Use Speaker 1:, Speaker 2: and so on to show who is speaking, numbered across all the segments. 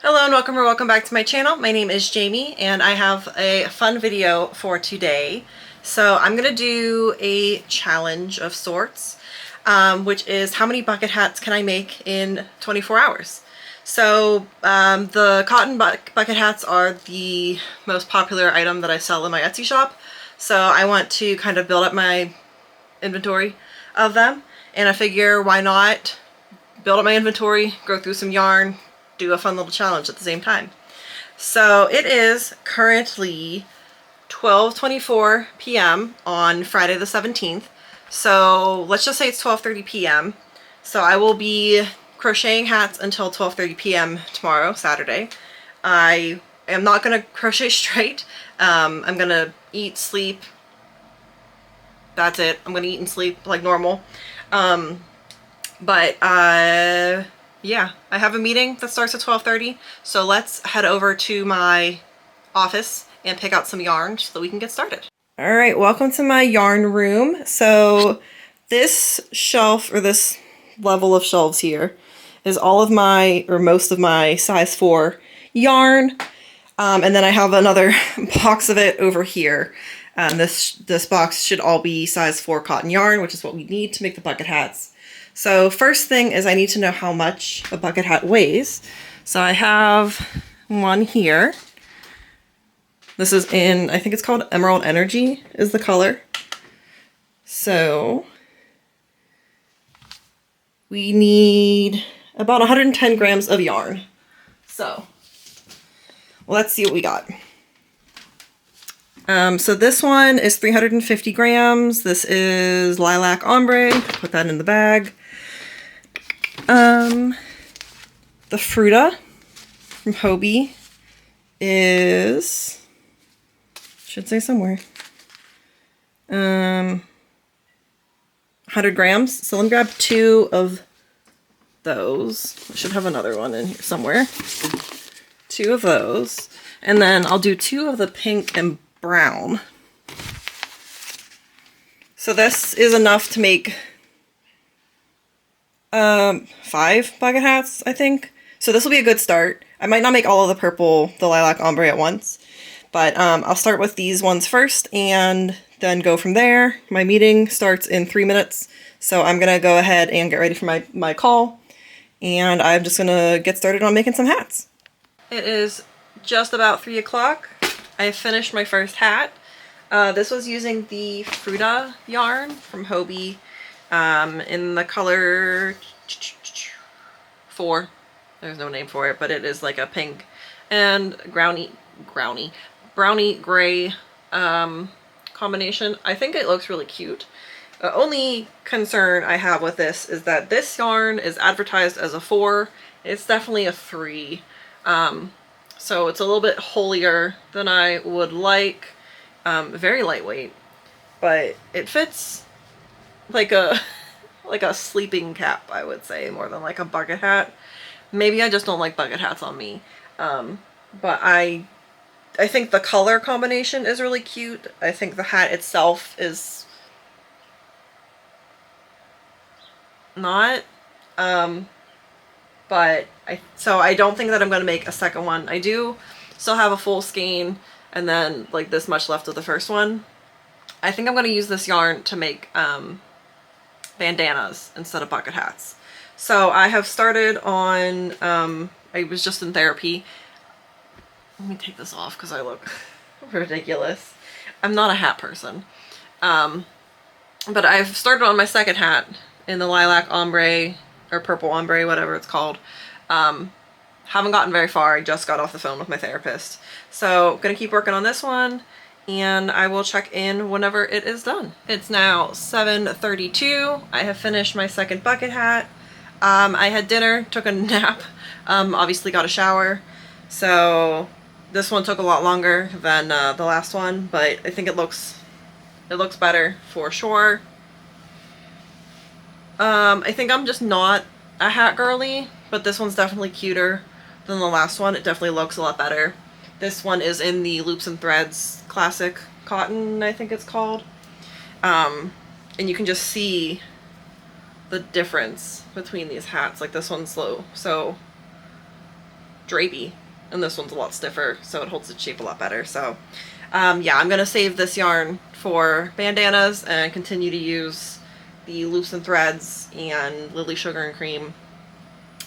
Speaker 1: Hello and welcome back to my channel. My name is Jamie and I have a fun video for today. So I'm going to do a challenge of sorts, which is how many bucket hats can I make in 24 hours. So the cotton bucket hats are the most popular item that I sell in my Etsy shop. So I want to kind of build up my inventory of them, and I figure why not build up my inventory, go through some yarn, do a fun little challenge at the same time. So it is currently 12:24 p.m. on Friday the 17th. So let's just say it's 12:30 p.m. So I will be crocheting hats until 12:30 p.m. tomorrow, Saturday. I am not going to crochet straight. I'm going to eat, sleep. That's it. I'm going to eat and sleep like normal. Yeah, I have a meeting that starts at 12:30, so let's head over to my office and pick out some yarn so that we can get started. Alright, welcome to my yarn room. So this shelf, or this level of shelves here, is all of my, or most of my size 4 yarn, and then I have another box of it over here. This box should all be size 4 cotton yarn, which is what we need to make the bucket hats. So first thing is I need to know how much a bucket hat weighs. So I have one here. This is in, I think it's called Emerald Energy is the color. So we need about 110 grams of yarn. So let's see what we got. So this one is 350 grams. This is Lilac Ombre. Put that in the bag. The Fruta from Hobie is, should say somewhere, 100 grams. So let me grab 2 of those. I should have another one in here somewhere. 2 of those. And then I'll do 2 of the pink and brown. So this is enough to make 5 bucket hats, I think. So this will be a good start. I might not make all of the purple, the lilac ombre at once, but I'll start with these ones first and then go from there. My meeting starts in 3 minutes, so I'm gonna go ahead and get ready for my call, and I'm just gonna get started on making some hats. It is just about 3 o'clock. I finished my first hat. This was using the Fruta yarn from Hobie in the color 4. There's no name for it, but it is like a pink and brownie gray combination. I think it looks really cute. The only concern I have with this is that this yarn is advertised as a 4. It's definitely a 3. So it's a little bit holier than I would like. Very lightweight, but it fits like a sleeping cap, I would say, more than like a bucket hat. Maybe I just don't like bucket hats on me. But I think the color combination is really cute. I think the hat itself is not. So I don't think that I'm going to make a second one. I do still have a full skein and then like this much left of the first one. I think I'm going to use this yarn to make bandanas instead of bucket hats. So I have started on, I was just in therapy. Let me take this off because I look ridiculous. I'm not a hat person. But I've started on my second hat in the lilac ombre, or purple ombre, whatever it's called. Haven't gotten very far. I just got off the phone with my therapist. So gonna keep working on this one, and I will check in whenever it is done. It's now 7:32. I have finished my second bucket hat. I had dinner, took a nap, obviously got a shower. So this one took a lot longer than the last one, but I think it looks better for sure. I think I'm just not a hat girly, but this one's definitely cuter than the last one. It definitely looks a lot better. This one is in the Loops and Threads Classic Cotton, I think it's called. And you can just see the difference between these hats. Like this one's low, so drapey, and this one's a lot stiffer, so it holds its shape a lot better. So yeah, I'm gonna save this yarn for bandanas and continue to use the loosened threads and Lily Sugar and Cream.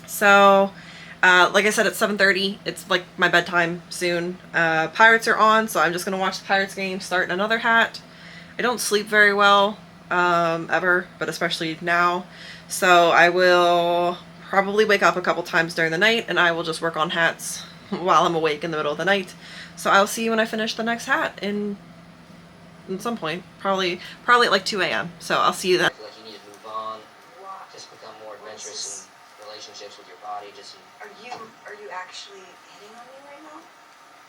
Speaker 1: So like I said, it's 7:30. It's like my bedtime soon. Pirates are on, so I'm just gonna watch the Pirates game, start another hat. I don't sleep very well ever, but especially now. So I will probably wake up a couple times during the night, and I will just work on hats while I'm awake in the middle of the night. So I'll see you when I finish the next hat in some point, probably at like 2 a.m. So I'll see you then.
Speaker 2: I feel like you need to move on, just become more adventurous in relationships with your body. Just
Speaker 3: Are you actually hitting on me right now?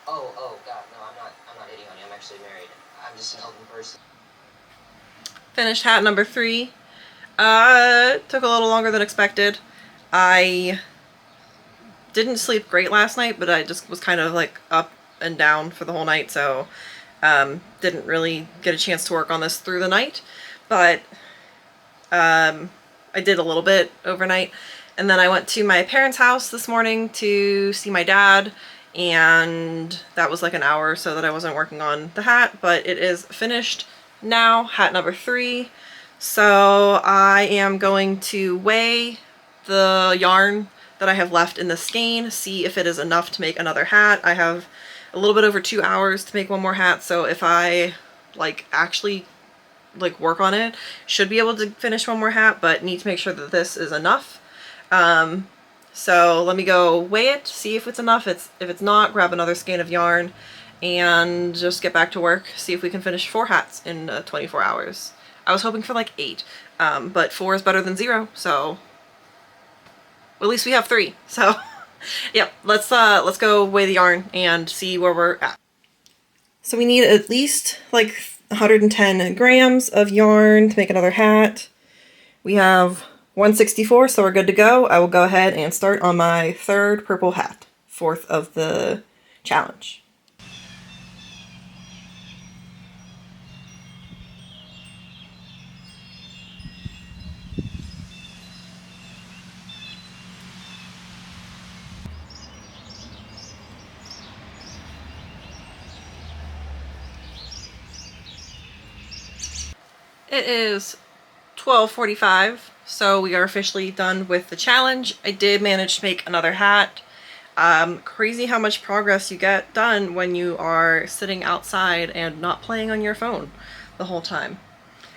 Speaker 2: oh God, no, I'm not hitting on you. I'm actually married. I'm just an open person.
Speaker 1: Finished hat number 3. Took a little longer than expected. I didn't sleep great last night, but I just was kind of like up and down for the whole night, so didn't really get a chance to work on this through the night. But I did a little bit overnight, and then I went to my parents' house this morning to see my dad, and that was like an hour or so that I wasn't working on the hat, but it is finished now, hat number 3. So I am going to weigh the yarn that I have left in the skein, see if it is enough to make another hat. I have a little bit over 2 hours to make one more hat, so if I like actually like work on it, should be able to finish one more hat, but need to make sure that this is enough. So let me go weigh it, see if it's enough. If it's not, grab another skein of yarn and just get back to work, see if we can finish 4 hats in 24 hours. I was hoping for like 8, but 4 is better than 0, so at least we have 3. So yep, let's go weigh the yarn and see where we're at. So we need at least like 110 grams of yarn to make another hat. We have 164, so we're good to go. I will go ahead and start on my 3rd purple hat, 4th of the challenge. It is 12:45, so we are officially done with the challenge. I did manage to make another hat. Crazy how much progress you get done when you are sitting outside and not playing on your phone the whole time.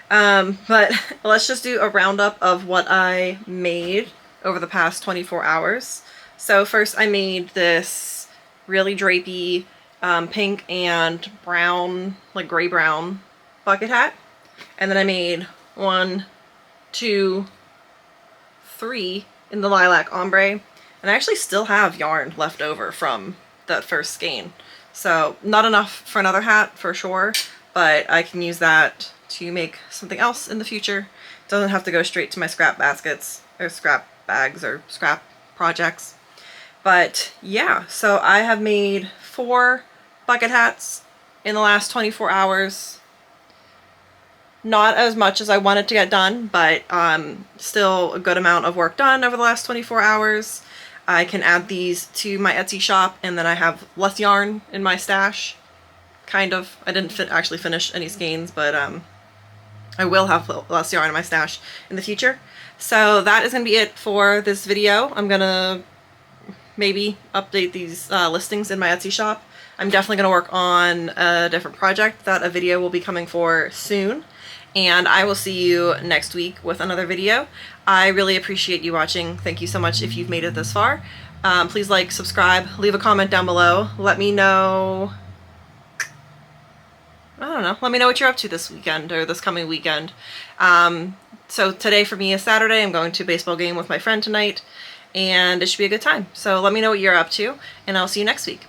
Speaker 1: But let's just do a roundup of what I made over the past 24 hours. So first I made this really drapey pink and brown, like gray-brown bucket hat. And then I made 1, 2, 3 in the lilac ombre. And I actually still have yarn left over from that first skein. So not enough for another hat for sure, but I can use that to make something else in the future. It doesn't have to go straight to my scrap baskets or scrap bags or scrap projects. But yeah, so I have made 4 bucket hats in the last 24 hours. Not as much as I wanted to get done, but still a good amount of work done over the last 24 hours. I can add these to my Etsy shop, and then I have less yarn in my stash. Kind of. I didn't actually finish any skeins, but I will have less yarn in my stash in the future. So that is going to be it for this video. I'm going to maybe update these listings in my Etsy shop. I'm definitely going to work on a different project that a video will be coming for soon. And I will see you next week with another video. I really appreciate you watching. Thank you so much if you've made it this far. Please like, subscribe, leave a comment down below. Let me know, I don't know, let me know what you're up to this weekend or this coming weekend. So today for me is Saturday. I'm going to a baseball game with my friend tonight, and it should be a good time. So let me know what you're up to, and I'll see you next week.